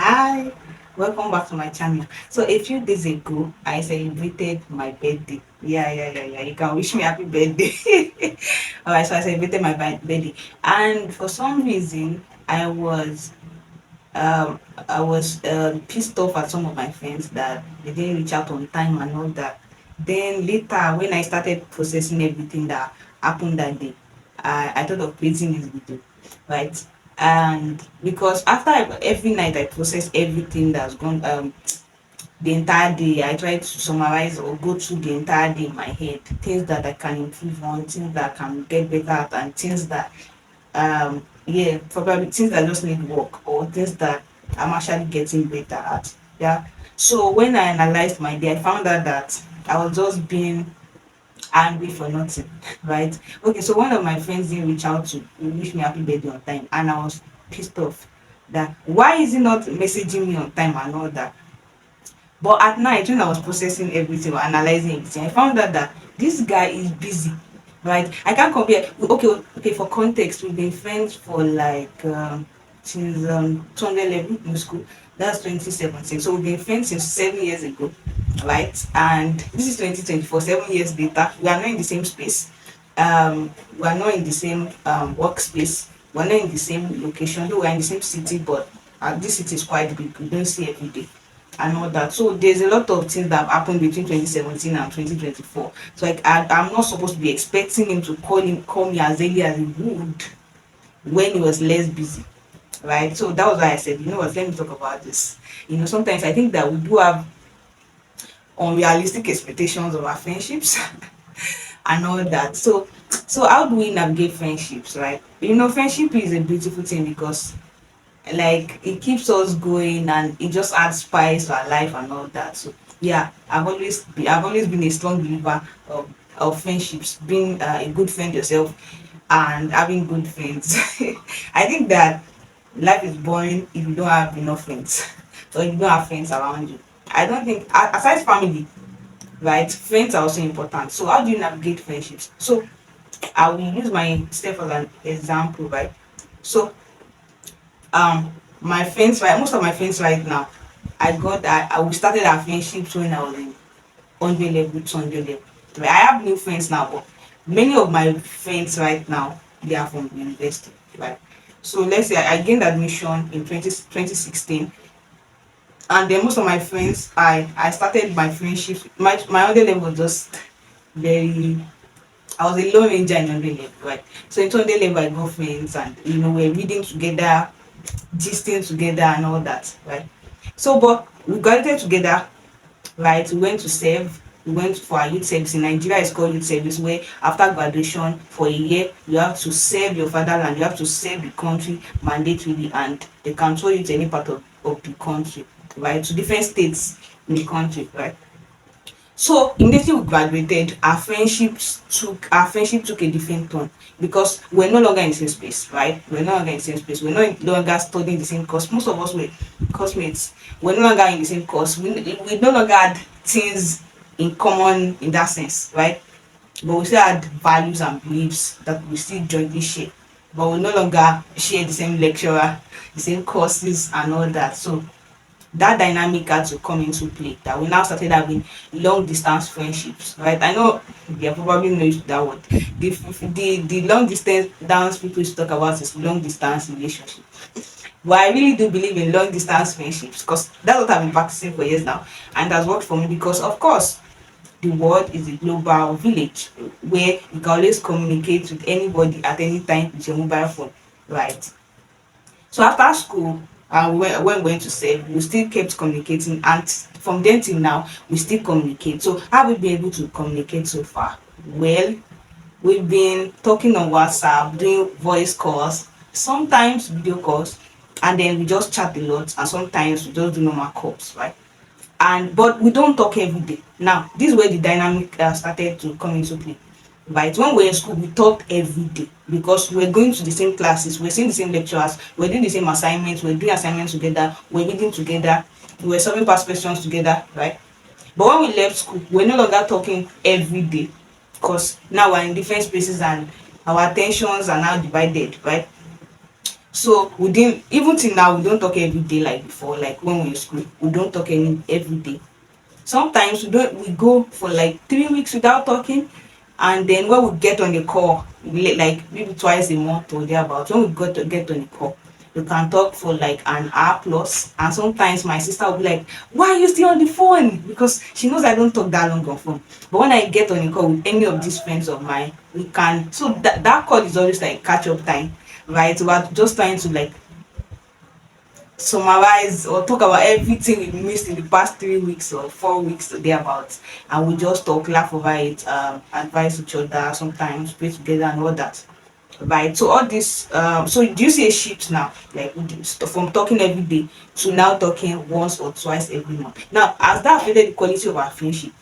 Hi, welcome back to my channel. So a few days ago, I celebrated my birthday. Yeah. You can wish me happy birthday. Alright, so I celebrated my birthday, and for some reason, I was pissed off at some of my friends that they didn't reach out on time and all that. Then later, when I started processing everything that happened that day, I thought of creating this video, right? And because every night I process everything that's gone the entire day, I try to summarize or go through the entire day in my head, things that I can improve on, things that I can get better at, and things that yeah, probably things that just need work or things that I'm actually getting better at. Yeah. So when I analyzed my day, I found out that I was just being angry for nothing. Right. Okay, so one of my friends didn't reach out to wish me happy birthday on time, and I was pissed off that why is he not messaging me on time and all that. But at night, when I was processing everything or analyzing everything, I found out that this guy is busy, right? I can't compare. Okay. For context, we've been friends for like since 2011 in school. That's 2017. So we've been friends since 7 years ago, right? And this is 2024. 7 years later, we are not in the same space. We are not in the same workspace. We're not in the same location. Though we're in the same city, but this city is quite big. We don't see every day and all that. So there's a lot of things that have happened between 2017 and 2024. So like I'm not supposed to be expecting him to call me as early as he would when he was less busy. Right. So that was why I said, you know what, let me talk about this. Sometimes I think that we do have unrealistic expectations of our friendships and all that. So how do we navigate friendships, right? Friendship is a beautiful thing because like it keeps us going and it just adds spice to our life and all that. So yeah, I've always been a strong believer of friendships, being a good friend yourself and having good friends. I think that life is boring if you don't have enough friends or if you don't have friends around you. I don't think aside family, right, friends are also important. So how do you navigate friendships? So I will use myself as an example, right? So my friends, right, most of my friends right now, we started our friendships when I was in 100 level, 200 level. Right? I have new friends now, but many of my friends right now, they are from university, right? So let's say I gained admission in 2016, and then most of my friends, I started my friendships. My other level was just very, I was a low ranger in 100 level, right? So in 200 level, I got friends, and we're reading together, gisting together and all that, right? So, but we graduated together, right? We went to serve. We went for our youth service. In Nigeria, it's called youth service, where after graduation for a year, you have to serve your fatherland, you have to serve the country mandatorily, and they can throw you to any part of the country, right? To different states in the country, right? So immediately we graduated, our friendship took a different turn because we're no longer in the same space, right? We're no longer in the same space. We're no longer studying the same course. Most of us were classmates. We're no longer in the same course. We no longer had things in common in that sense, right? But we still had values and beliefs that we still jointly share. But we no longer share the same lecturer, the same courses and all that. So that dynamic had to come into play, that we now started having long distance friendships, right? I know you probably know that word. The long distance people used to talk about is long distance relationship, but I really do believe in long distance friendships because that's what I've been practicing for years now, and that's worked for me because of course the world is a global village where you can always communicate with anybody at any time with your mobile phone, right? So after school, when we went to serve, we still kept communicating, and from then till now, we still communicate. So how have we been able to communicate so far? Well, we've been talking on WhatsApp, doing voice calls, sometimes video calls, and then we just chat a lot, and sometimes we just do normal calls, right? And but we don't talk every day. Now, this is where the dynamic started to come into play. Right, when we're in school, we talked every day because we're going to the same classes, we're seeing the same lecturers, we're doing the same assignments, we're doing assignments together, we're reading together, we're solving past questions together, right? But when we left school, we're no longer talking every day because now we're in different spaces and our attentions are now divided, right? So we didn't, even till now we don't talk every day like before, like when we were in school. We don't talk any every day. Sometimes we go for like 3 weeks without talking, and then when we get on the call, like maybe twice a month or thereabouts, when we get on the call, we can talk for like an hour plus. And sometimes my sister will be like, "Why are you still on the phone?" Because she knows I don't talk that long on phone. But when I get on the call with any of these friends of mine, we can. So that call is always like catch up time, right? We're just trying to like summarize or talk about everything we missed in the past 3 weeks or 4 weeks or thereabouts, and we just talk, laugh over it, advise each other, sometimes pray together and all that, right? So all this, so do you see a shift now, like from talking every day to now talking once or twice every month? Now, has that affected the quality of our friendship?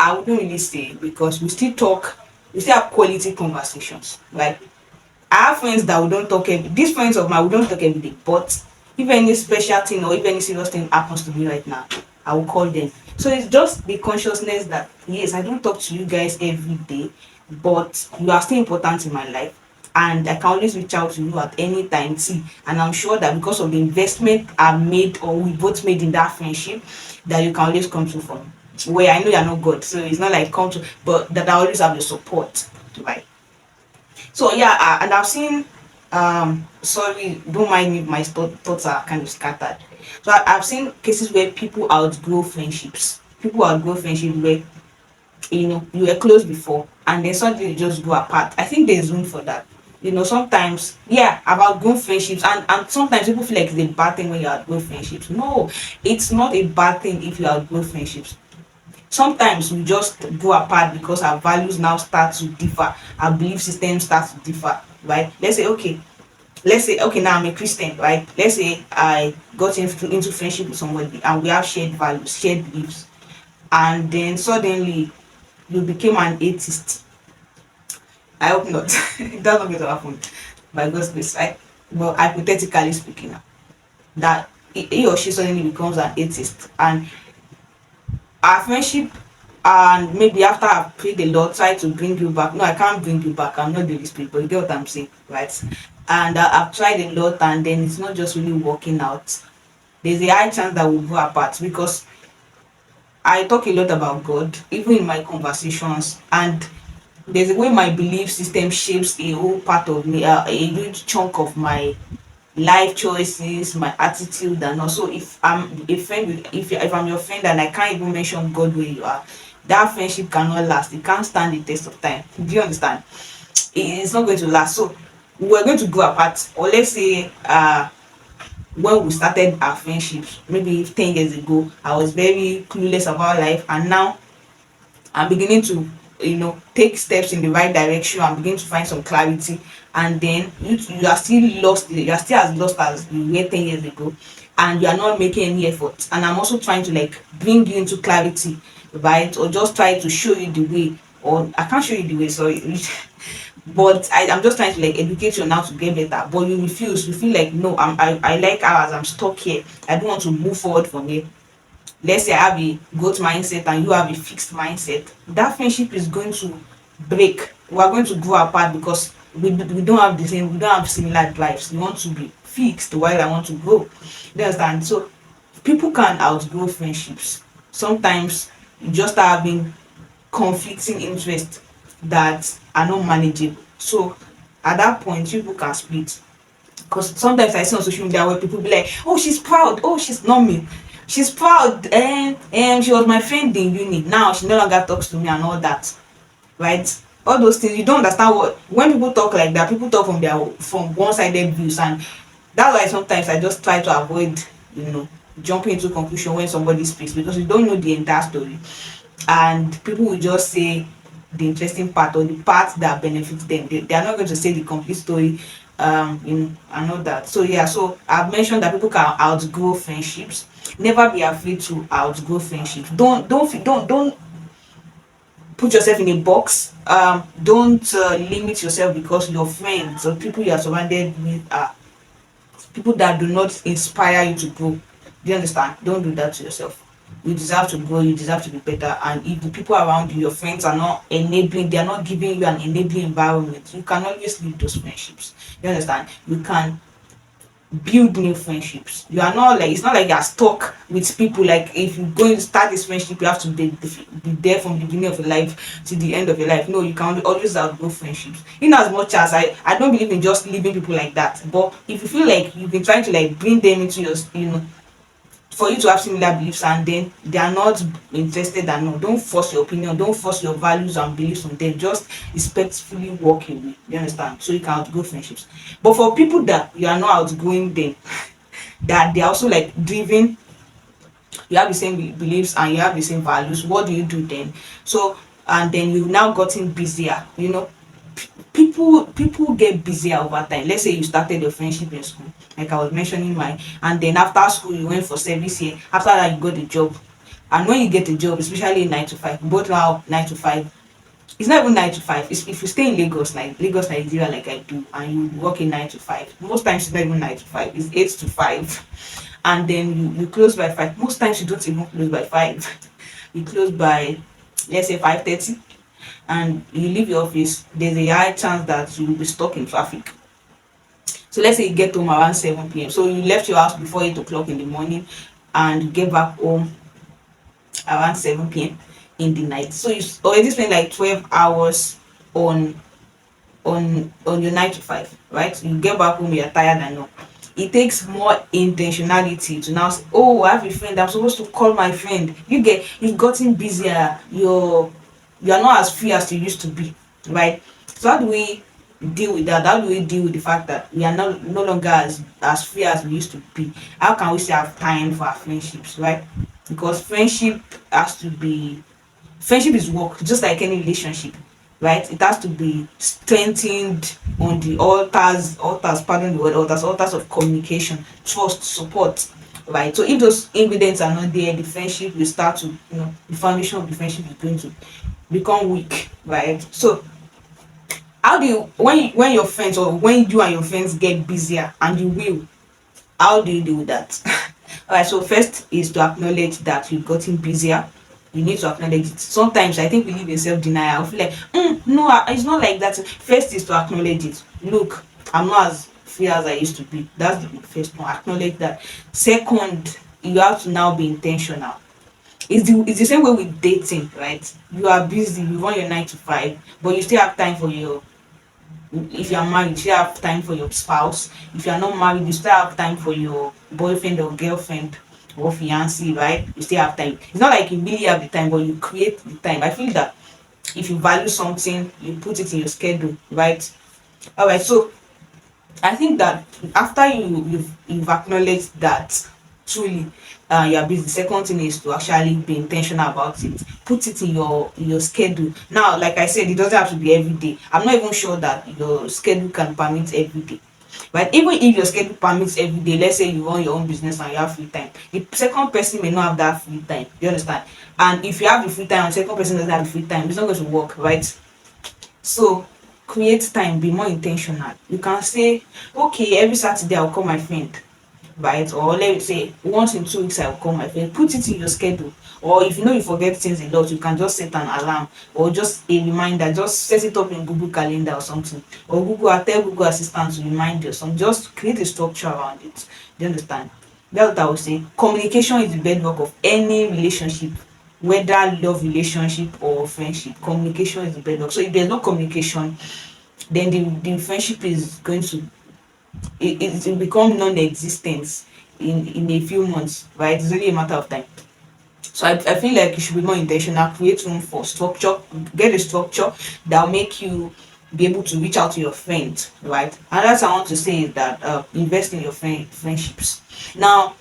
I wouldn't really say, because we still talk, we still have quality conversations, right? I have friends that we don't talk every, these friends of mine, we don't talk every day. But if any special thing or if any serious thing happens to me right now, I will call them. So it's just the consciousness that yes, I don't talk to you guys every day, but you are still important in my life. And I can always reach out to you at any time. See, and I'm sure that because of the investment I made or we both made in that friendship, that you can always come to for me. Where I know you're not good, so it's not like come to, but that I always have the support, right? So yeah, and I've seen. Sorry, don't mind me. My thoughts are kind of scattered. So I've seen cases where people outgrow friendships. People outgrow friendships where you were close before, and then suddenly you just go apart. I think there's room for that. Sometimes, yeah, I've outgrown friendships, and sometimes people feel like it's a bad thing when you outgrow friendships. No, it's not a bad thing if you outgrow friendships. Sometimes we just go apart because our values now start to differ, our belief system starts to differ, right? Let's say okay, now I'm a Christian, right? Let's say I got into friendship with somebody and we have shared values, shared beliefs, and then suddenly you became an atheist. I hope not. That's not going to happen by God's grace, right? But hypothetically speaking, that he or she suddenly becomes an atheist, and our friendship, and maybe after I've prayed a lot, try to bring you back. No, I can't bring you back. I'm not the Holy Spirit, but you get what I'm saying, right? And I've tried a lot, and then it's not just really working out. There's a high chance that we'll go apart, because I talk a lot about God, even in my conversations, and there's a way my belief system shapes a whole part of me, a huge chunk of my life choices, my attitude, and also if I'm a friend with, if I'm your friend and I can't even mention God where you are, that friendship cannot last. It can't stand the test of time. Do you understand? It's not going to last. So we're going to go apart. Or let's say when we started our friendships, maybe 10 years ago, I was very clueless about life, and now I'm beginning to take steps in the right direction. I'm beginning to find some clarity, and then you are still lost. You are still as lost as you were 10 years ago, and you are not making any effort. And I'm also trying to like bring you into clarity, right? Or just try to show you the way. Or I can't show you the way, sorry. But I'm just trying to like educate you on how to get better. But you refuse. You feel like no, I like hours. I'm stuck here. I don't want to move forward from here. Let's say I have a growth mindset and you have a fixed mindset, that friendship is going to break. We are going to grow apart because we don't have the same, we don't have similar drives. You want to be fixed while I want to grow. You understand? So people can outgrow friendships. Sometimes you just start having conflicting interests that are not manageable. So at that point, people can split. Because sometimes I see on social media where people be like, oh, she's proud, oh, she's not me, she's proud, and she was my friend in uni, now she no longer talks to me and all that, right? All those things, you don't understand. What When people talk like that, people talk from one-sided views, and that's why sometimes I just try to avoid you know jumping into conclusion when somebody speaks, because you don't know the entire story, and people will just say the interesting part or the part that benefits them. They are not going to say the complete story. I know that. So yeah, so I've mentioned that people can outgrow friendships. Never be afraid to outgrow friendships. Don't put yourself in a box. Don't limit yourself because your friends or people you are surrounded with are people that do not inspire you to grow. Do you understand? Don't do that to yourself. You deserve to grow, you deserve to be better. And if the people around you, your friends, are not enabling, they are not giving you an enabling environment, you can always leave those friendships. You understand? You can build new friendships. You are not like, it's not like you're stuck with people. Like if you're going to start this friendship, you have to be there from the beginning of your life to the end of your life. No, you can always outgrow friendships. In as much as I don't believe in just leaving people like that. But if you feel like you've been trying to like bring them into your, for you to have similar beliefs and then they are not interested, and no, don't force your opinion, don't force your values and beliefs on them. Just respectfully walk away. You understand? So you can outgrow friendships. But for people that you are not outgrowing them, that they are also like driven, you have the same beliefs and you have the same values, what do you do then? So, and then you've now gotten busier, people get busier over time. Let's say you started your friendship in school, like I was mentioning mine, and then after school you went for service year. After that you got a job, and when you get a job, especially in 9 to 5, both now 9 to 5, it's not even 9 to 5. It's, if you stay in Lagos, like Lagos, Nigeria, like I do, and you work in 9 to 5, most times it's not even 9 to 5. It's 8 to 5, and then you close by 5. Most times you don't even close by 5. You close by, let's say, 5:30, and you leave your office. There's a high chance that you will be stuck in traffic. So let's say you get home around 7 p.m. So you left your house before 8 o'clock in the morning, and you get back home around 7 p.m. in the night. So you already spend like 12 hours on on your 9 to 5, right? You get back home, you're tired and all. It takes more intentionality to now say, oh, I have a friend, I'm supposed to call my friend. You've gotten busier, you're not as free as you used to be, right? So how do we deal with that? How do we deal with the fact that we are no longer as free as we used to be? How can we still have time for our friendships, right? Because has to be friendship is work, just like any relationship, right? It has to be strengthened on the pardon the word, altars of communication, trust, support, right? So if those ingredients are not there, the friendship will start to, the foundation of the friendship is going to become weak, right? So how do you, when your friends, or when you and your friends get busier, and you will, how do you deal with that? All right, so first is to acknowledge that you've gotten busier. You need to acknowledge it. Sometimes I think we live in self-denial. I feel like, no, it's not like that. First is to acknowledge it. Look, I'm not as free as I used to be. That's the first one. Acknowledge that. Second, you have to now be intentional. It's the same way with dating, right? You are busy, you run your 9 to 5, but you still have time for your, if you are married, you still have time for your spouse. If you are not married, you still have time for your boyfriend or girlfriend or fiancé, right? You still have time. It's not like you really have the time, but you create the time. I feel that if you value something, you put it in your schedule, right? All right. So I think that after you've acknowledged that truly you are busy, the second thing is to actually be intentional about it. Put it in your schedule. Now, like I said, it doesn't have to be every day. I'm not even sure that your schedule can permit every day. But even if your schedule permits every day, let's say you run your own business and you have free time, the second person may not have that free time. You understand? And if you have the free time and the second person doesn't have the free time, it's not going to work, right? So create time, be more intentional. You can say, okay, every Saturday I'll call my friend, right? Or let me say once in 2 weeks I'll call my friend. Put it in your schedule. Or if you know you forget things a lot, you can just set an alarm or just a reminder. Just set it up in Google Calendar or something. Or tell Google Assistant to remind you or something. Just create a structure around it. Do you understand? That's what I would say. Communication is the bedrock of any relationship, whether love relationship or friendship. Communication is the bedrock. So if there's no communication, then the friendship is going to, it will become non-existent in a few months, right? It's only a matter of time. So I feel like you should be more intentional, create room for structure, get a structure that will make you be able to reach out to your friends, right? And that's I want to say is that invest in your friendships. Now,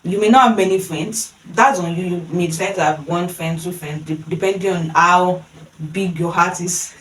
you may not have many friends. That's on you. You may decide to have one friend, two friends, depending on how big your heart is.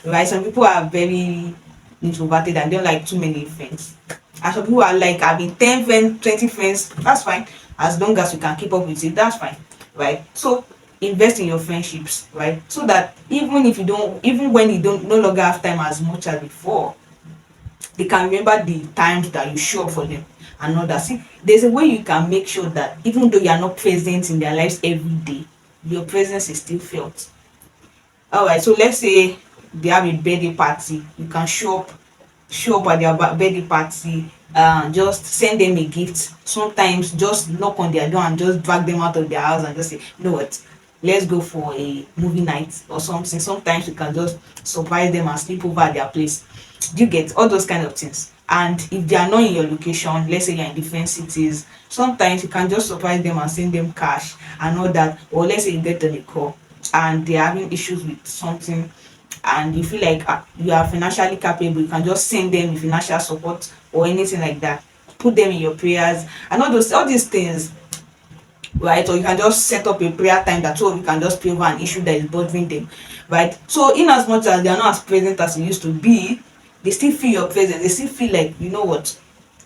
Right? Some people are very introverted and don't like too many friends. And some people are like having 10 friends, 20 friends. That's fine. As long as you can keep up with it, that's fine. Right? So invest in your friendships, right? So that even when you don't no longer have time as much as before, they can remember the times that you show up for them and all that. See, there's a way you can make sure that even though you are not present in their lives every day, your presence is still felt. All right, so let's say they have a birthday party. You can show up at their birthday party, just send them a gift. Sometimes just knock on their door and just drag them out of their house and just say, you know what, let's go for a movie night or something. Sometimes you can just surprise them and sleep over at their place. Do you get all those kind of things? And if they are not in your location, let's say you're in different cities, sometimes you can just surprise them and send them cash and all that. Or let's say you get on a call and they're having issues with something, and you feel like you are financially capable, you can just send them financial support or anything like that. Put them in your prayers and all these things, right? Or you can just set up a prayer time that two of you can just pray over an issue that is bothering them, right? So in as much as they are not as present as they used to be, they still feel your presence. They still feel like, you know what,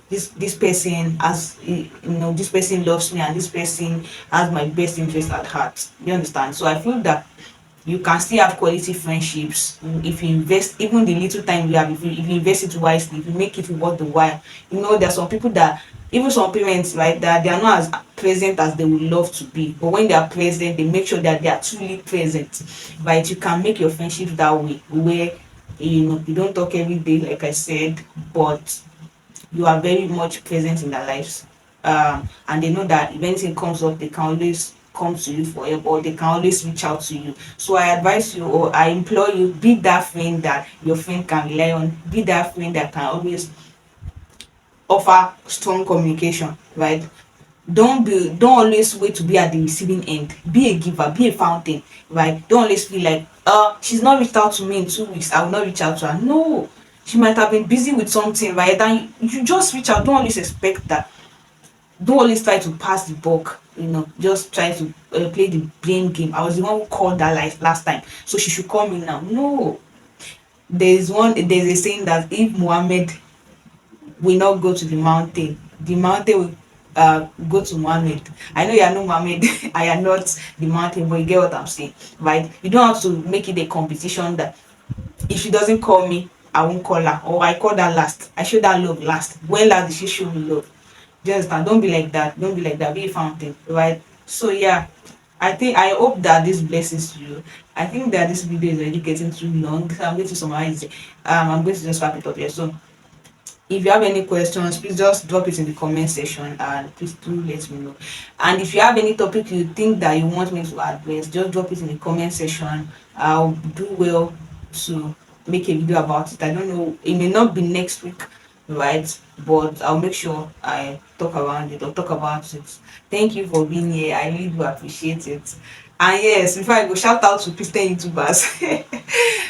this person has, this person loves me, and this person has my best interest at heart. You understand? So I feel that you can still have quality friendships if you invest even the little time you have. If you invest it wisely, if you make it worth the while. There are some people that, even some parents, right, that they are not as present as they would love to be, but when they are present, they make sure that they are truly present, right? You can make your friendship that way, where you don't talk every day, like I said, but you are very much present in their lives. And they know that if anything comes up, they can always come to you for help, or they can always reach out to you. So I advise you, or I implore you, be that friend that your friend can rely on. Be that friend that can always offer strong communication, right? Don't always wait to be at the receiving end. Be a giver, be a fountain, right? Don't always feel like, she's not reached out to me in 2 weeks, I will not reach out to her. No, she might have been busy with something, right? And you just reach out. Don't always expect that. Don't always try to pass the buck. Just try to play the blame game. I was the one who called that last time, so she should call me now. No, there's a saying that if Muhammad will not go to the mountain will go to Muhammad. I know you are not Muhammad, I am not the mountain, but you get what I'm saying, right? You don't have to make it a competition that if she doesn't call me, I won't call her, or I call her last, I show that love last. When last did she show me love? Just that. Don't be like that. Don't be like that. Be a fountain, right? So yeah, I hope that this blesses you. I think that this video is already getting too long, so I'm going to summarize it. I'm going to just wrap it up here. So if you have any questions, please just drop it in the comment section, and please do let me know. And if you have any topic you think that you want me to address, just drop it in the comment section. I'll do well to make a video about it. I don't know, it may not be next week, right? But I'll make sure I talk around it or talk about it. Thank you for being here. I really do appreciate it. And yes, before I go, shout out to Christian YouTubers.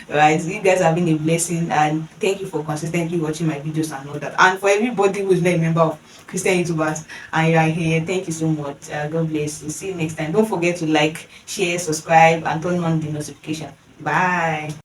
Right, you guys have been a blessing, and thank you for consistently watching my videos and all that. And for everybody who is not a member of Christian YouTubers and you are here, thank you so much. God bless you. See you next time. Don't forget to like, share, subscribe, and turn on the notification. Bye.